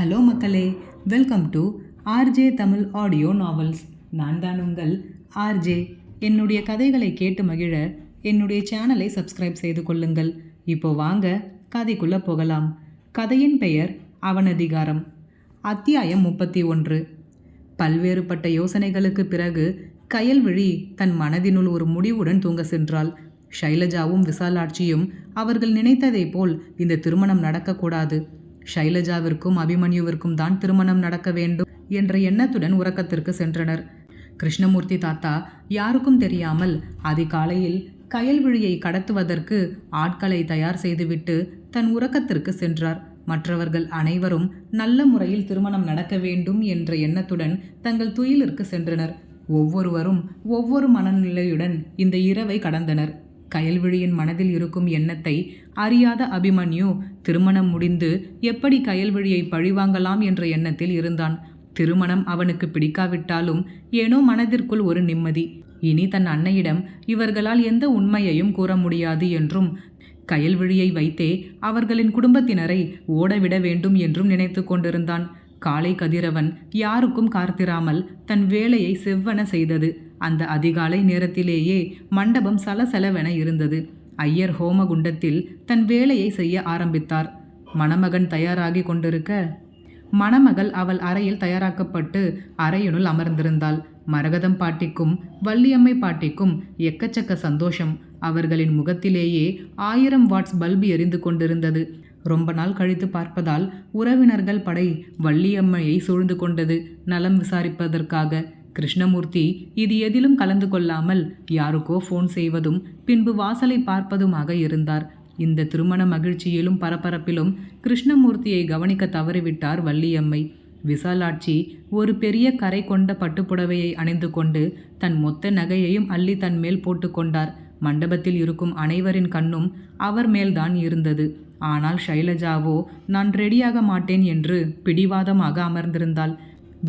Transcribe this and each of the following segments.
Hello மக்களே, welcome to RJ Tamil audio novels. நான் தான் உங்கள் ஆர்ஜே. என்னுடைய கதைகளை கேட்டு மகிழ என்னுடைய சேனலை சப்ஸ்கிரைப் செய்து கொள்ளுங்கள். இப்போ வாங்க கதைக்குள்ளே போகலாம். கதையின் பெயர் அவனதிகாரம். அத்தியாயம் 31. பல்வேறுபட்ட யோசனைகளுக்கு பிறகு கயல்விழி தன் மனதினுள் ஒரு முடிவுடன் தூங்க சென்றாள். ஷைலஜாவும் விசாலாட்சியும் அவர்கள் நினைத்ததை போல் இந்த திருமணம் நடக்கக்கூடாது. ஷைலஜாவிற்கும் அபிமன்யுவிற்கும் தான் திருமணம் நடக்க வேண்டும் என்ற எண்ணத்துடன் உறக்கத்திற்கு சென்றனர். கிருஷ்ணமூர்த்தி தாத்தா யாருக்கும் தெரியாமல் அதிகாலையில் கயல்விழியை கடத்துவதற்கு ஆட்களை தயார் செய்துவிட்டு தன் உறக்கத்திற்கு சென்றார். மற்றவர்கள் அனைவரும் நல்ல முறையில் திருமணம் நடக்க வேண்டும் என்ற எண்ணத்துடன் தங்கள் துயிலிற்கு சென்றனர். ஒவ்வொருவரும் ஒவ்வொரு மனநிலையுடன் இந்த இரவை கடந்தனர். கயல்விழியின் மனதில் இருக்கும் எண்ணத்தை அறியாத அபிமன்யு திருமணம் முடிந்து எப்படி கயல்விழியை பழிவாங்கலாம் என்ற எண்ணத்தில் இருந்தான். திருமணம் அவனுக்கு பிடிக்காவிட்டாலும் ஏனோ மனதிற்குள் ஒரு நிம்மதி. இனி தன் அன்னையிடம் இவர்களால் எந்த உண்மையையும் கூற முடியாது என்றும் கயல்விழியை வைத்தே அவர்களின் குடும்பத்தினரை ஓடவிட வேண்டும் என்றும் நினைத்து கொண்டிருந்தான். காலை கதிரவன் யாருக்கும் காத்திராமல் தன் வேலையை செவ்வன செய்தது. அந்த அதிகாலை நேரத்திலேயே மண்டபம் சலசலவென இருந்தது. ஐயர் ஹோமகுண்டத்தில் தன் வேலையை செய்ய ஆரம்பித்தார். மணமகன் தயாராகி கொண்டிருக்க மணமகள் அவள் அறையில் தயாராக்கப்பட்டு அறையினுள் அமர்ந்திருந்தாள். மரகதம் பாட்டிக்கும் வள்ளியம்மை பாட்டிக்கும் எக்கச்சக்க சந்தோஷம். அவர்களின் முகத்திலேயே 1000 வாட்ஸ் பல்பு எரிந்து கொண்டிருந்தது. ரொம்ப நாள் கழித்து பார்ப்பதால் உறவினர்கள் படை வள்ளியம்மையை சூழ்ந்து கொண்டது நலம் விசாரிப்பதற்காக. கிருஷ்ணமூர்த்தி இது எதிலும் கலந்து கொள்ளாமல் யாருக்கோ ஃபோன் செய்வதும் பின்பு வாசலை பார்ப்பதுமாக இருந்தார். இந்த திருமண மகிழ்ச்சியிலும் பரபரப்பிலும் கிருஷ்ணமூர்த்தியை கவனிக்க தவறிவிட்டார் வள்ளியம்மை. விசாலாட்சி ஒரு பெரிய கரை கொண்ட பட்டுப்புடவையை அணிந்து கொண்டு தன் மொத்த நகையையும் அள்ளி தன் மேல் போட்டுக்கொண்டார். மண்டபத்தில் இருக்கும் அனைவரின் கண்ணும் அவர் மேல்தான் இருந்தது. ஆனால் ஷைலஜாவோ நான் ரெடியாக மாட்டேன் என்று பிடிவாதமாக அமர்ந்திருந்தாள்.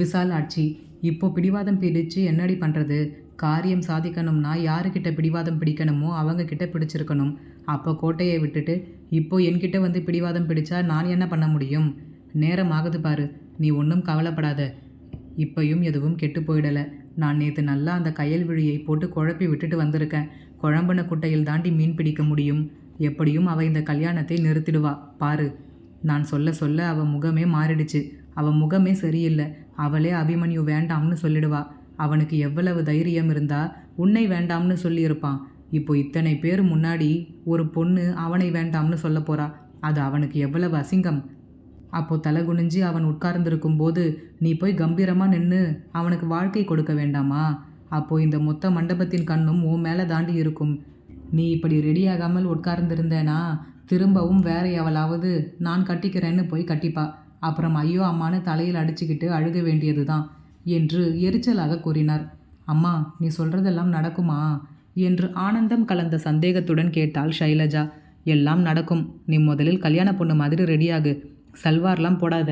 விசாலாட்சி, இப்போ பிடிவாதம் பிடிச்சு என்னடி பண்ணுறது? காரியம் சாதிக்கணும்னா யாருக்கிட்ட பிடிவாதம் பிடிக்கணுமோ அவங்க கிட்ட பிடிச்சிருக்கணும். அப்போ கோட்டையை விட்டுட்டு இப்போ என்கிட்ட வந்து பிடிவாதம் பிடிச்சா நான் என்ன பண்ண முடியும்? நேரம் ஆகுது பாரு, நீ ஒன்றும் கவலைப்படாத. இப்பையும் எதுவும் கெட்டு போயிடலை. நான் நேற்று நல்லா அந்த கயல்விழியை போட்டு குழப்பி விட்டுட்டு வந்திருக்கேன். குழம்புன குட்டையில் தாண்டி மீன் பிடிக்க முடியும். எப்படியும் அவள் இந்த கல்யாணத்தை நிறுத்திடுவா பாரு. நான் சொல்ல சொல்ல அவள் முகமே மாறிடுச்சு. அவள் முகமே சரியில்லை. அவளே அபிமன்யு வேண்டாம்னு சொல்லிடுவா. அவனுக்கு எவ்வளவு தைரியம் இருந்தா உன்னை வேண்டாம்னு சொல்லியிருப்பான். இப்போ இத்தனை பேர் முன்னாடி ஒரு பொண்ணு அவனை வேண்டாம்னு சொல்ல போறா. அது அவனுக்கு எவ்வளவு அசிங்கம். அப்போ தலை குனிஞ்சு அவன் உட்கார்ந்துருக்கும் போது நீ போய் கம்பீரமாக நின்று அவனுக்கு வாழ்க்கை கொடுக்க வேண்டாமா? அப்போ இந்த மொத்த மண்டபத்தின் கண்ணும் உன் மேலே தாண்டி இருக்கும். நீ இப்படி ரெடியாகாமல் உட்கார்ந்துருந்தேனா திரும்பவும் வேற எவளாவது நான் கட்டிக்கிறேன்னு போய் கட்டிப்பா. அப்புறம் ஐயோ அம்மானு தலையில் அடிச்சுக்கிட்டு அழுக வேண்டியது தான் என்று எரிச்சலாக கூறினார். அம்மா, நீ சொல்கிறதெல்லாம் நடக்குமா என்று ஆனந்தம் கலந்த சந்தேகத்துடன் கேட்டாள் ஷைலஜா. எல்லாம் நடக்கும். நீ முதலில் கல்யாண பொண்ணு மாதிரி ரெடியாகு. சல்வார்லாம் போடாத.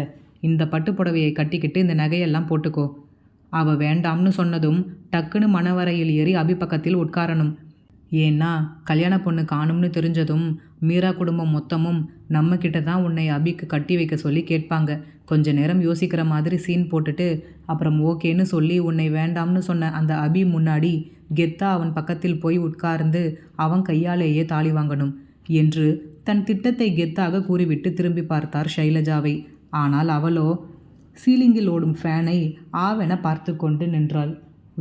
இந்த பட்டு புடவையை கட்டிக்கிட்டு இந்த நகையெல்லாம் போட்டுக்கோ. அவள் வேண்டாம்னு சொன்னதும் டக்குன்னு மணவரையில் ஏறி அபி பக்கத்தில் உட்காரணும். ஏன்னா கல்யாண பொண்ணு காணும்னு தெரிஞ்சதும் மீரா குடும்பம் மொத்தமும் நம்மக்கிட்ட தான் உன்னை அபிக்கு கட்டி வைக்க சொல்லி கேட்பாங்க. கொஞ்ச நேரம் யோசிக்கிற மாதிரி சீன் போட்டுட்டு அப்புறம் ஓகேன்னு சொல்லி உன்னை வேண்டாம்னு சொன்ன அந்த அபி முன்னாடி கெத்தா அவன் பக்கத்தில் போய் உட்கார்ந்து அவன் கையாலேயே தாலி வாங்கணும் என்று தன் திட்டத்தை கெத்தாக கூறிவிட்டு திரும்பி பார்த்தார் ஷைலஜாவை. ஆனால் அவளோ சீலிங்கில் ஓடும் ஃபேனை ஆவென பார்த்து கொண்டு நின்றாள்.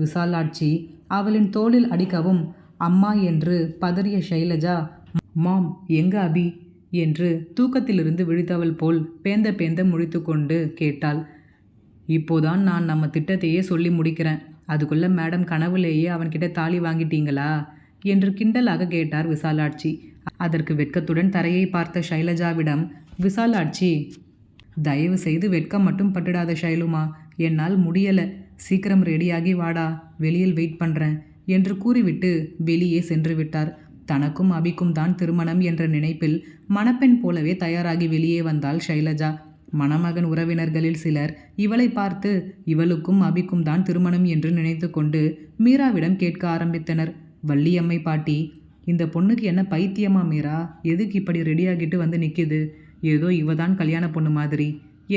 விசாலாட்சி அவளின் தோளில் அடிக்கவும் அம்மா என்று பதறிய ஷைலஜா, மாம் எங்க அபி என்று தூக்கத்திலிருந்து விழித்தவள் போல் பேந்த பேந்த முழித்து கொண்டு கேட்டாள். இப்போதான் நான் நம்ம திட்டத்தையே சொல்லி முடிக்கிறேன். அதுக்குள்ள மேடம் கனவுலேயே அவன்கிட்ட தாலி வாங்கிட்டீங்களா என்று கிண்டலாக கேட்டார் விசாலாட்சி. அதற்கு வெட்கத்துடன் தரையை பார்த்த ஷைலஜாவிடம் விசாலாட்சி, தயவு செய்து வெட்கம் மட்டும் பட்டுடாத ஷைலுமா, என்னால் முடியலை. சீக்கிரம் ரெடியாகி வாடா, வெளியில் வெயிட் பண்ணுறேன் என்று கூறிவிட்டு வெளியே சென்று விட்டார். தனக்கும் அபிக்கும் தான் திருமணம் என்ற நினைப்பில் மணப்பெண் போலவே தயாராகி வெளியே வந்தாள் ஷைலஜா. மணமகன் உறவினர்களில் சிலர் இவளை பார்த்து இவளுக்கும் அபிக்கும் தான் திருமணம் என்று நினைத்து கொண்டு மீராவிடம் கேட்க ஆரம்பித்தனர். வள்ளியம்மை பாட்டி, இந்த பொண்ணுக்கு என்ன பைத்தியமா மீரா? எதுக்கு இப்படி ரெடியாகிட்டு வந்து நிற்கிது? ஏதோ இவ தான் கல்யாண பொண்ணு மாதிரி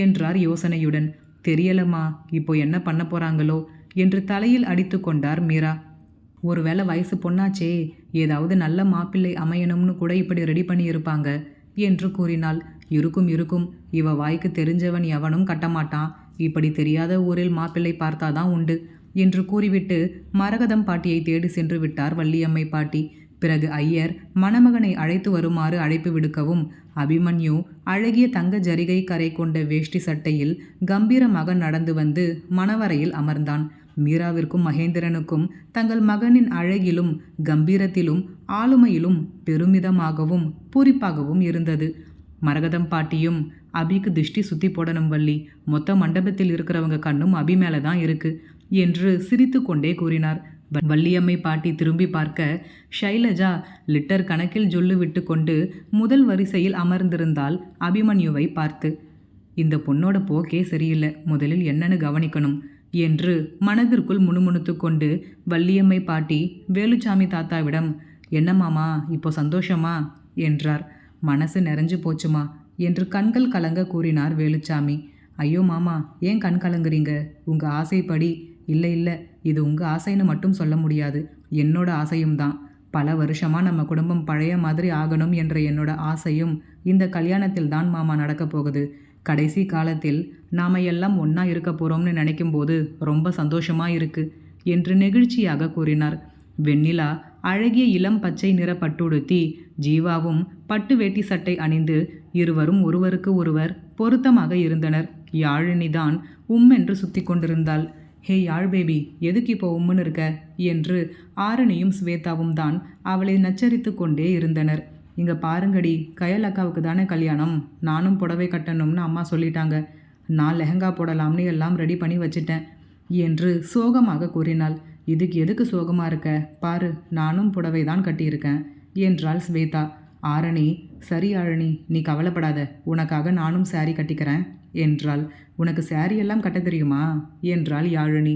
என்றார் யோசனையுடன். தெரியலம்மா, இப்போ என்ன பண்ண போறாங்களோ என்று தலையில் அடித்து கொண்டார் மீரா. ஒருவேளை வயசு பொண்ணாச்சே, ஏதாவது நல்ல மாப்பிள்ளை அமையணும்னு கூட இப்படி ரெடி பண்ணியிருப்பாங்க என்று கூறினாள். இருக்கும் இருக்கும், இவ வாய்க்கு தெரிஞ்சவன் எவனும் கட்டமாட்டான். இப்படி தெரியாத ஊரில் மாப்பிள்ளை பார்த்தாதான் உண்டு என்று கூறிவிட்டு மரகதம் பாட்டியை தேடி சென்று விட்டார் வள்ளியம்மை பாட்டி. பிறகு ஐயர் மணமகனை அழைத்து வருமாறு அழைப்பு விடுக்கவும், அபிமன்யு அழகிய தங்க ஜரிகை கரை கொண்ட வேஷ்டி சட்டையில் கம்பீரமாக நடந்து வந்து மணவரையில் அமர்ந்தான். மீராவிற்கும் மகேந்திரனுக்கும் தங்கள் மகனின் அழகிலும் கம்பீரத்திலும் ஆளுமையிலும் பெருமிதமாகவும் பூரிப்பாகவும் இருந்தது. மரகதம் பாட்டியும், அபிக்கு திருஷ்டி சுத்தி போடணும் வள்ளி, மொத்த மண்டபத்தில் இருக்கிறவங்க கண்ணும் அபி மேலே தான் இருக்கு என்று சிரித்து கொண்டே கூறினார். வள்ளியம்மை பாட்டி திரும்பி பார்க்க ஷைலஜா லிட்டர் கணக்கில் ஜொல்லு விட்டு கொண்டு முதல் வரிசையில் அமர்ந்திருந்தால் அபிமன்யுவை பார்த்து. இந்த பொண்ணோட போக்கே சரியில்லை, முதலில் என்னன்னு கவனிக்கணும் என்று மனதிற்குள் முணுமுணுத்து கொண்டு வள்ளியம்மை பாட்டி வேலுச்சாமி தாத்தாவிடம், என்ன மாமா இப்போ சந்தோஷமா என்றார். மனசு நிறைஞ்சு போச்சுமா என்று கண்கள் கலங்க கூறினார் வேலுச்சாமி. ஐயோ மாமா, ஏன் கண் கலங்குறீங்க? உங்கள் ஆசைப்படி. இல்லை இல்லை, இது உங்கள் ஆசைன்னு மட்டும் சொல்ல முடியாது, என்னோட ஆசையும் தான். பல வருஷமாக நம்ம குடும்பம் பழைய மாதிரி ஆகணும் என்ற என்னோட ஆசையும் இந்த கல்யாணத்தில் தான் மாமா நடக்கப் போகுது. கடைசி காலத்தில் நாம் எல்லாம் ஒன்றா இருக்க போகிறோம்னு நினைக்கும் போது ரொம்ப சந்தோஷமாக இருக்கு என்று நெகிழ்ச்சியாக கூறினார். வெண்ணிலா அழகிய இளம் பச்சை நிற பட்டுடுத்தி, ஜீவாவும் பட்டு வேட்டி சட்டை அணிந்து இருவரும் ஒருவருக்கு ஒருவர் பொருத்தமாக இருந்தனர். யாழினிதான் என்று சுத்தி கொண்டிருந்தாள். ஹே யாழ் பேபி, எதுக்கு இப்போ உம்முன்னு இருக்க என்று ஆரணியும் ஸ்வேதாவும் தான் அவளை நச்சரித்து கொண்டே இருந்தனர். இங்கே பாருங்கடி, கயல் அக்காவுக்கு தானே கல்யாணம், நானும் புடவை கட்டணும்னு அம்மா சொல்லிட்டாங்க. நான் லெஹங்கா போடலாம்னு எல்லாம் ரெடி பண்ணி வச்சிட்டேன் என்று சோகமாக கூறினாள். இதுக்கு எதுக்கு சோகமாக இருக்க? பாரு, நானும் புடவை தான் கட்டியிருக்கேன் என்றாள் ஸ்வேதா. ஆரணி, சரி ஆரணி, நீ கவலைப்படாத, உனக்காக நானும் சாரி கட்டிக்கிறேன் என்றாள். உனக்கு சாரி எல்லாம் கட்ட தெரியுமா என்றாள் யாழினி.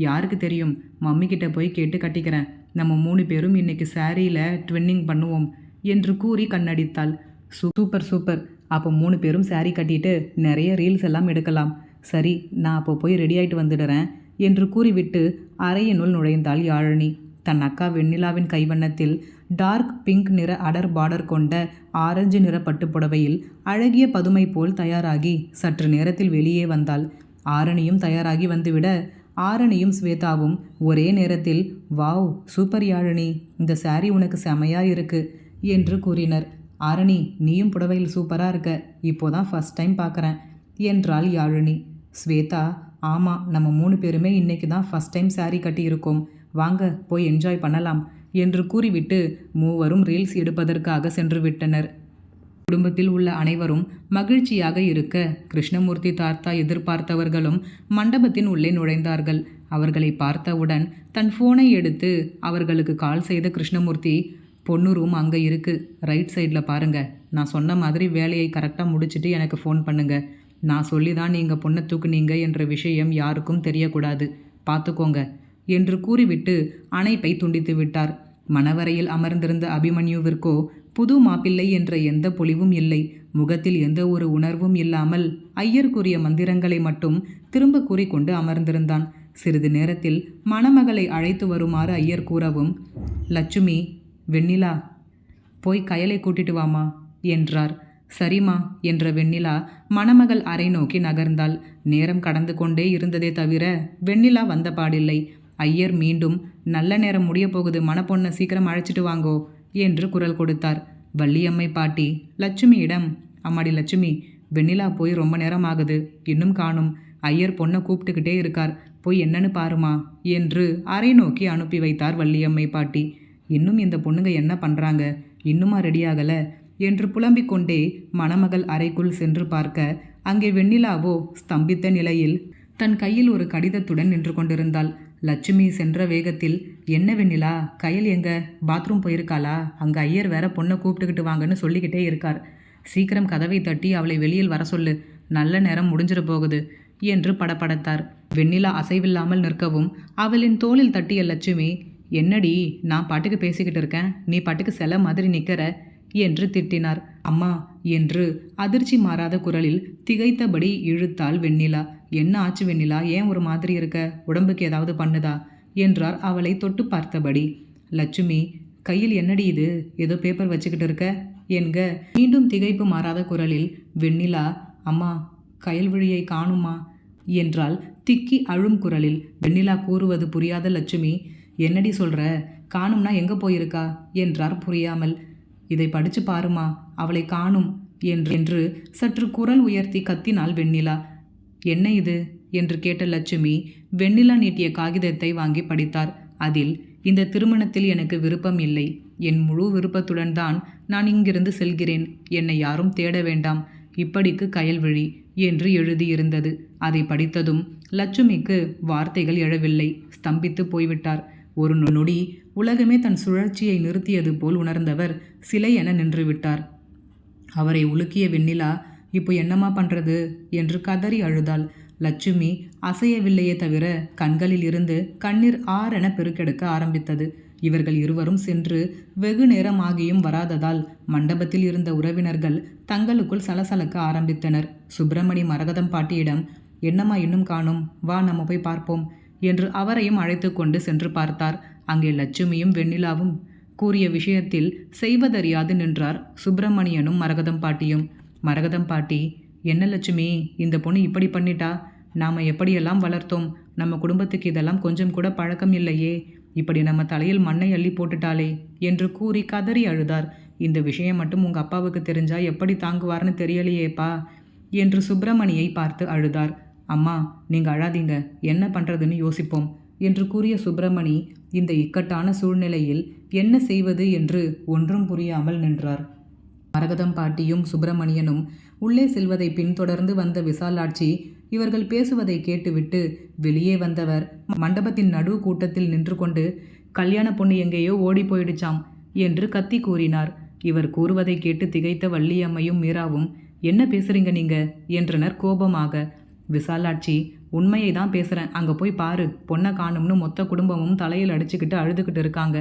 யாருக்கு தெரியும், மம்மி கிட்ட போய் கேட்டு கட்டிக்கிறேன். நம்ம 3 பேரும் இன்னைக்கு சாரியில் ட்வின்னிங் பண்ணுவோம் என்று கூறி கண்ணடித்தாள். சூப்பர் சூப்பர், அப்போ 3 பேரும் சாரி கட்டிட்டு நிறைய ரீல்ஸ் எல்லாம் எடுக்கலாம். சரி, நான் அப்போ போய் ரெடி ஆகிட்டு வந்துடுறேன் என்று கூறிவிட்டு அறையினுள் நுழைந்தாள் யாழினி. தன் அக்கா வெண்ணிலாவின் கைவண்ணத்தில் டார்க் பிங்க் நிற அடர் பார்டர் கொண்ட ஆரஞ்சு நிற பட்டுப்புடவையில் அழகிய பதுமை போல் தயாராகி சற்று நேரத்தில் வெளியே வந்தாள். ஆரணியும் தயாராகி வந்துவிட ஆரணியும் ஸ்வேதாவும் ஒரே நேரத்தில், வாவ் சூப்பர் யாழினி, இந்த சாரி உனக்கு செமையா இருக்கு என்று கூறினர். ஆரணி, நீயும் புடவையில் சூப்பராக இருக்க, இப்போதான் ஃபர்ஸ்ட் டைம் பார்க்குறேன் என்றாள் யாழினி. ஸ்வேதா, ஆமாம், நம்ம 3 பேருமே இன்னைக்கு தான் ஃபர்ஸ்ட் டைம் சாரி கட்டியிருக்கோம், வாங்க போய் என்ஜாய் பண்ணலாம் என்று கூறிவிட்டு மூவரும் ரீல்ஸ் எடுப்பதற்காக சென்று விட்டனர். குடும்பத்தில் உள்ள அனைவரும் மகிழ்ச்சியாக இருக்க கிருஷ்ணமூர்த்தி தாத்தா எதிர்பார்த்தவர்களும் மண்டபத்தின் உள்ளே நுழைந்தார்கள். அவர்களை பார்த்தவுடன் தன் ஃபோனை எடுத்து அவர்களுக்கு கால் செய்த கிருஷ்ணமூர்த்தி, பொண்ணு ரூம் அங்கே இருக்குது, ரைட் சைடில் பாருங்கள். நான் சொன்ன மாதிரி வேலையை கரெக்டாக முடிச்சுட்டு எனக்கு ஃபோன் பண்ணுங்க. நான் சொல்லி தான் நீங்கள் பொண்ணை தூக்குனீங்க என்ற விஷயம் யாருக்கும் தெரியக்கூடாது, பார்த்துக்கோங்க என்று கூறிவிட்டு அணைப்பை துண்டித்து விட்டார். மணவரையில் அமர்ந்திருந்த அபிமன்யுவிற்கோ புது மாப்பிள்ளை என்ற எந்த பொலிவும் இல்லை. முகத்தில் எந்த ஒரு உணர்வும் இல்லாமல் ஐயர் கூறிய மந்திரங்களை மட்டும் திரும்ப கூறிக்கொண்டு அமர்ந்திருந்தான். சிறிது நேரத்தில் மணமகளை அழைத்து வருமாறு ஐயர் கூறவும், லட்சுமி, வெண்ணிலா, போய் கயலை கூட்டிட்டு வாமா என்றார். சரிம்மா என்ற வெண்ணிலா மணமகள் அறை நோக்கி நகர்ந்தாள். நேரம் கடந்து கொண்டே இருந்ததே தவிர வெண்ணிலா வந்த பாடில்லை. ஐயர் மீண்டும், நல்ல நேரம் முடிய போகுது, மணப்பொண்ணை சீக்கிரம் அழைச்சிட்டு வாங்கோ என்று குரல் கொடுத்தார். வள்ளியம்மை பாட்டி லட்சுமியிடம், அம்மாடி லட்சுமி, வெண்ணிலா போய் ரொம்ப நேரம் ஆகுது, இன்னும் காணும். ஐயர் பொண்ணை கூப்பிட்டுக்கிட்டே இருக்கார், போய் என்னன்னு பாருமா என்று அறை நோக்கி அனுப்பி வைத்தார் வள்ளியம்மை பாட்டி. இன்னும் இந்த பொண்ணுங்க என்ன பண்ணுறாங்க, இன்னுமா ரெடியாகலை என்று புலம்பிக் கொண்டே மணமகள் அறைக்குள் சென்று பார்க்க அங்கே வெண்ணிலாவோ ஸ்தம்பித்த நிலையில் தன் கையில் ஒரு கடிதத்துடன் நின்று கொண்டிருந்தாள். லட்சுமி சென்ற வேகத்தில், என்ன வெண்ணிலா, கயல் எங்க, பாத்ரூம் போயிருக்காளா? அங்கே ஐயர் வேற பொண்ணை கூப்பிட்டுக்கிட்டு வாங்கன்னு சொல்லிக்கிட்டே இருக்கார், சீக்கிரம் கதவை தட்டி அவளை வெளியில் வர சொல்லு, நல்ல நேரம் முடிஞ்சிட போகுது என்று படபடத்தார். வெண்ணிலா அசைவில்லாமல் நிற்கவும் அவளின் தோளில் தட்டிய லட்சுமி, என்னடி, நான் பாட்டுக்கு பேசிக்கிட்டு இருக்கேன், நீ பாட்டுக்கு சில மாதிரி நிற்கிற என்று திட்டினார். அம்மா, என்று அதிர்ச்சி மாறாத குரலில் திகைத்தபடி இழுத்தாள் வெண்ணிலா. என்ன ஆச்சு வெண்ணிலா, ஏன் ஒரு மாதிரி இருக்க, உடம்புக்கு ஏதாவது பண்ணுதா என்றார் அவளை தொட்டு பார்த்தபடி. லட்சுமி, கையில் என்னடி இது, ஏதோ பேப்பர் வச்சுக்கிட்டு இருக்க என்க மீண்டும் திகைப்பு மாறாத குரலில் வெண்ணிலா, அம்மா கயல்விழியை காணுமா என்றாள் திக்கி அழும் குரலில். வெண்ணிலா கூறுவது புரியாத லட்சுமி, என்னடி சொல்ற, காணும்னா எங்கே போயிருக்கா என்றார் புரியாமல். இதை படிச்சு பாருமா, அவளை காணும் என்று சற்று குரல் உயர்த்தி கத்தினாள் வெண்ணிலா. என்ன இது என்று கேட்ட லட்சுமி வெண்ணிலா நீட்டிய காகிதத்தை வாங்கி படித்தார். அதில், இந்த திருமணத்தில் எனக்கு விருப்பம் இல்லை. என் முழு விருப்பத்துடன் தான் நான் இங்கிருந்து செல்கிறேன். என்னை யாரும் தேட வேண்டாம். இப்படிக்கு கயல்விழி என்று எழுதியிருந்தது. அதை படித்ததும் லட்சுமிக்கு வார்த்தைகள் எழவில்லை. ஸ்தம்பித்து போய்விட்டார். ஒரு நொடி உலகமே தன் சுழற்சியை நிறுத்தியது போல் உணர்ந்தவர் சிலை என நின்றுவிட்டார். அவரை உலுக்கிய வெண்ணிலா, இப்போ என்னம்மா பண்றது என்று கதறி அழுதாள். லட்சுமி அசையவில்லையே தவிர கண்களில் இருந்து கண்ணீர் ஆறென பெருக்கெடுக்க ஆரம்பித்தது. இவர்கள் இருவரும் சென்று வெகு நேரமாகியும் வராததால் மண்டபத்தில் இருந்த உறவினர்கள் தங்களுக்குள் சலசலக்க ஆரம்பித்தனர். சுப்பிரமணி மரகதம் பாட்டியிடம், என்னம்மா இன்னும் காணோம், வா நம்ம போய் பார்ப்போம் என்று அவரையும் அழைத்து கொண்டு சென்று பார்த்தார். அங்கே லட்சுமியும் வெண்ணிலாவும் கூறிய விஷயத்தில் செய்வதறியாது நின்றார் சுப்பிரமணியனும் மரகதம் பாட்டியும். மரகதம் பாட்டி, என்ன லட்சுமி, இந்த பொண்ணு இப்படி பண்ணிட்டா, நாம் எப்படியெல்லாம் வளர்த்தோம், நம்ம குடும்பத்துக்கு இதெல்லாம் கொஞ்சம் கூட பழக்கம் இல்லையே, இப்படி நம்ம தலையில் மண்ணை அள்ளி போட்டுட்டாளே என்று கூறி கதறி அழுதார். இந்த விஷயம் மட்டும் உங்கள் அப்பாவுக்கு தெரிஞ்சா எப்படி தாங்குவார்னு தெரியலையேப்பா என்று சுப்பிரமணியை பார்த்து அழுதார். அம்மா, நீங்கள் அழாதீங்க, என்ன பண்ணுறதுன்னு யோசிப்போம் என்று கூறிய சுப்பிரமணி இந்த இக்கட்டான சூழ்நிலையில் என்ன செய்வது என்று ஒன்றும் புரியாமல் நின்றார். மரகதம் பாட்டியும் சுப்பிரமணியனும் உள்ளே செல்வதை பின்தொடர்ந்து வந்த விசாலாட்சி இவர்கள் பேசுவதை கேட்டுவிட்டு வெளியே வந்தவர் மண்டபத்தின் நடு கூட்டத்தில் நின்று கொண்டு, கல்யாண பொண்ணு எங்கேயோ ஓடி போயிடுச்சாம் என்று கத்தி கூறினார். இவர் கூறுவதை கேட்டு திகைத்த வள்ளியம்மையும் மீராவும், என்ன பேசுறீங்க நீங்க என்றனர் கோபமாக. விசாலாட்சி, உண்மையை தான் பேசுகிறேன், அங்கே போய் பாரு, பொண்ணை காணும்னு மொத்த குடும்பமும் தலையில் அடிச்சுக்கிட்டு அழுதுகிட்டு இருக்காங்க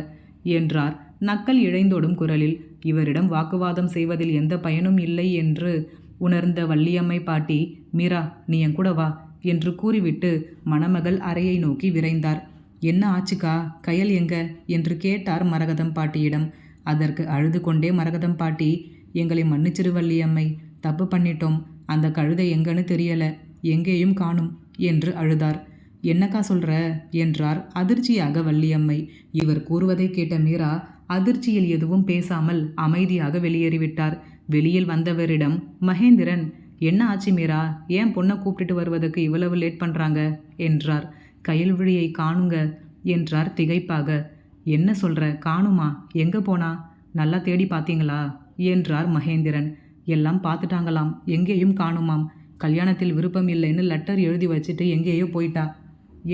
என்றார் நக்கல் இழைந்தோடும் குரலில். இவரிடம் வாக்குவாதம் செய்வதில் எந்த பயனும் இல்லை என்று உணர்ந்த வள்ளியம்மை பாட்டி, மீரா நீ என் கூட வா என்று கூறிவிட்டு மணமகள் அறையை நோக்கி விரைந்தார். என்ன ஆச்சுக்கா, கயல் எங்க என்று கேட்டார் மரகதம் பாட்டியிடம். அதற்கு அழுது கொண்டே மரகதம் பாட்டி, எங்களை மன்னிச்சிரு வள்ளியம்மை, தப்பு பண்ணிட்டோம், அந்த கழுதை எங்கன்னு தெரியல, எங்கேயும் காணும் என்று அழுதார். என்னக்கா சொல்ற என்றார் அதிர்ச்சியாக வள்ளியம்மை. இவர் கூறுவதை கேட்ட மீரா அதிர்ச்சியில் எதுவும் பேசாமல் அமைதியாக வெளியேறிவிட்டார். வெளியில் வந்தவரிடம் மகேந்திரன், என்ன ஆச்சு மீரா, ஏன் பொண்ணை கூப்பிட்டுட்டு வருவதற்கு இவ்வளவு லேட் பண்ணுறாங்க என்றார். கயல்விழியை காணுங்க என்றார் திகைப்பாக. என்ன சொல்கிற, காணுமா, எங்கே போனா, நல்லா தேடி பார்த்தீங்களா என்றார் மகேந்திரன். எல்லாம் பார்த்துட்டாங்களாம், எங்கேயும் காணுமாம், கல்யாணத்தில் விருப்பம் இல்லைன்னு லெட்டர் எழுதி வச்சுட்டு எங்கேயோ போயிட்டா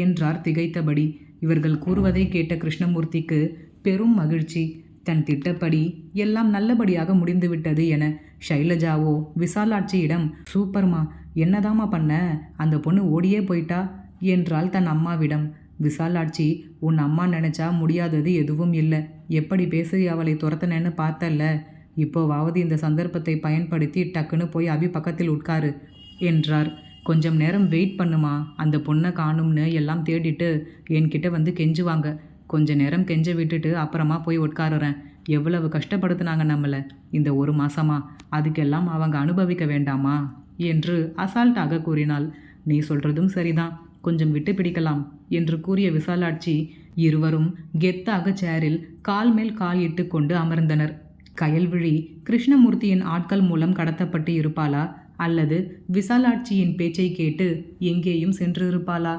என்றார் திகைத்தபடி. இவர்கள் கூறுவதை கேட்ட கிருஷ்ணமூர்த்திக்கு பெரும் மகிழ்ச்சி. தன் திட்டப்படி எல்லாம் நல்லபடியாக முடிந்துவிட்டது என ஷைலஜாவோ விசாலாட்சியிடம், சூப்பர்மா, என்னதாம்மா பண்ண, அந்த பொண்ணு ஓடியே போயிட்டா என்றாள் தன் அம்மாவிடம். விசாலாட்சி, உன் அம்மா நினச்சா முடியாதது எதுவும் இல்லை, எப்படி பேசி அவளை துரத்தனேன்னு பார்த்தல்ல, இப்போவாவது இந்த சந்தர்ப்பத்தை பயன்படுத்தி டக்குன்னு போய் அபி பக்கத்தில் உட்காரு என்றார். கொஞ்சம் நேரம் வெயிட் பண்ணுமா, அந்த பொண்ணை காணும்னு எல்லாம் தேடிட்டு என்கிட்ட வந்து கெஞ்சுவாங்க, கொஞ்ச நேரம் கெஞ்ச விட்டுட்டு அப்புறமா போய் உட்காருறேன். எவ்வளவு கஷ்டப்படுத்தினாங்க நம்மளை இந்த ஒரு மாசமா, அதுக்கெல்லாம் அவங்க அனுபவிக்க வேண்டாமா என்று அசால்ட்டாக கூறினாள். நீ சொல்றதும் சரிதான், கொஞ்சம் விட்டு பிடிக்கலாம் என்று கூறிய விசாலாட்சி இருவரும் கெத்தாக சேரில் கால் மேல் கால் இட்டு கொண்டு அமர்ந்தனர். கயல்விழி கிருஷ்ணமூர்த்தியின் ஆட்கள் மூலம் கடத்தப்பட்டு இருப்பாளா, அல்லது விசாலாட்சியின் பேச்சை கேட்டு எங்கேயும் சென்றிருப்பாளா?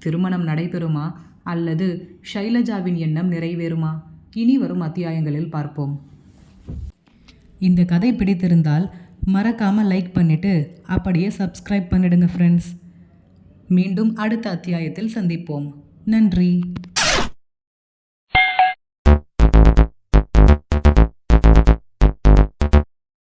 திருமணம் நடைபெறுமா, அல்லது ஷைலஜாவின் எண்ணம் நிறைவேறுமா? இனி வரும் அத்தியாயங்களில் பார்ப்போம். இந்த கதை பிடித்திருந்தால் மறக்காமல் லைக் பண்ணிவிட்டு அப்படியே சப்ஸ்கிரைப் பண்ணிடுங்க ஃப்ரெண்ட்ஸ். மீண்டும் அடுத்த அத்தியாயத்தில் சந்திப்போம். நன்றி.